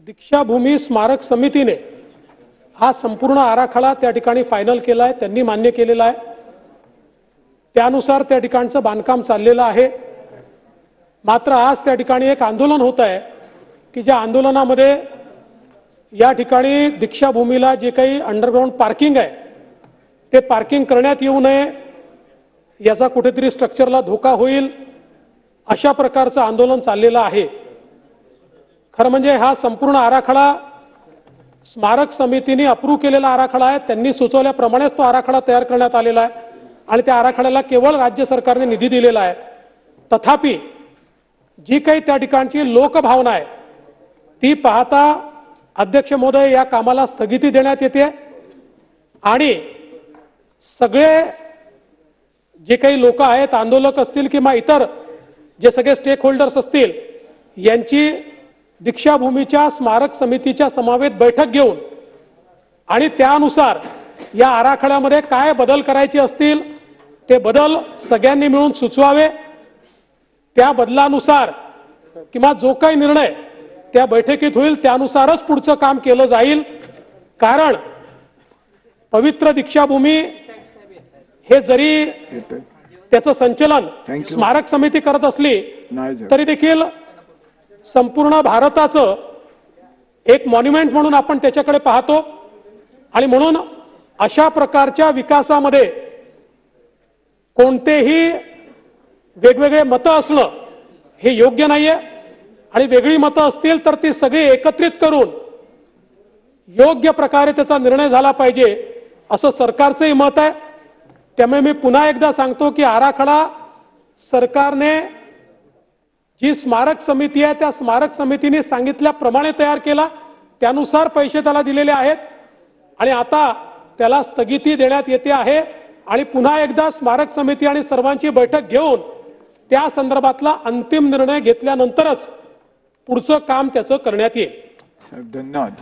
दीक्षाभूमी स्मारक समितीने हा संपूर्ण आराखडा त्या ठिकाणी फायनल केला आहे, त्यांनी मान्य केलेला आहे। त्यानुसार त्या ठिकाणचं बांधकाम चाललेलं आहे। मात्र आज त्या ठिकाणी एक आंदोलन होत आहे की ज्या आंदोलनामध्ये या ठिकाणी दीक्षाभूमीला जे काही अंडरग्राउंड पार्किंग आहे ते पार्किंग करण्यात येऊ नये, याचा कुठेतरी स्ट्रक्चरला धोका होईल अशा प्रकारचं आंदोलन चाललेलं आहे। खरं म्हणजे हा संपूर्ण आराखडा स्मारक समितीने अप्रूव्ह केलेला आराखडा आहे, त्यांनी सुचवल्याप्रमाणेच तो आराखडा तयार करण्यात आलेला आहे आणि त्या आराखड्याला केवळ राज्य सरकारने निधी दिलेला आहे। तथापि जी काही त्या ठिकाणची लोकभावना आहे ती पाहता अध्यक्ष महोदय या कामाला स्थगिती देण्यात येते आणि सगळे जे काही लोक आहेत, आंदोलक असतील किंवा इतर जे सगळे स्टेक होल्डर्स असतील, यांची दीक्षाभूमीच्या स्मारक समितीच्या समवेत बैठक घेऊन आणि त्यानुसार या आराखड्यामध्ये काय बदल करायचे असतील ते बदल सगळ्यांनी मिळून सुचवावे। त्या बदलानुसार किंवा जो काही निर्णय त्या बैठकीत होईल त्यानुसारच पुढचं काम केलं जाईल। कारण पवित्र दीक्षाभूमी हे जरी त्याचं संचलन स्मारक समिती करत असली तरी देखील संपूर्ण भारताचं एक मॉन्युमेंट म्हणून आपण त्याच्याकडे पाहतो आणि म्हणून अशा प्रकारच्या विकासामध्ये कोणतेही वेगवेगळे मतं असणं हे योग्य नाहीये आणि वेगळी मतं असतील तर ती सगळी एकत्रित करून योग्य प्रकारे त्याचा निर्णय झाला पाहिजे असं सरकारचंही मत आहे। त्यामुळे मी पुन्हा एकदा सांगतो की आराखडा सरकारने जी स्मारक समिती आहे त्या स्मारक समितीने सांगितल्याप्रमाणे तयार केला, त्यानुसार पैसे त्याला दिलेले आहेत आणि आता त्याला स्थगिती देण्यात येते आहे आणि पुन्हा एकदा स्मारक समिती आणि सर्वांची बैठक घेऊन त्या संदर्भातला अंतिम निर्णय घेतल्यानंतरच पुढचं काम त्याचं करण्यात येईल। धन्यवाद।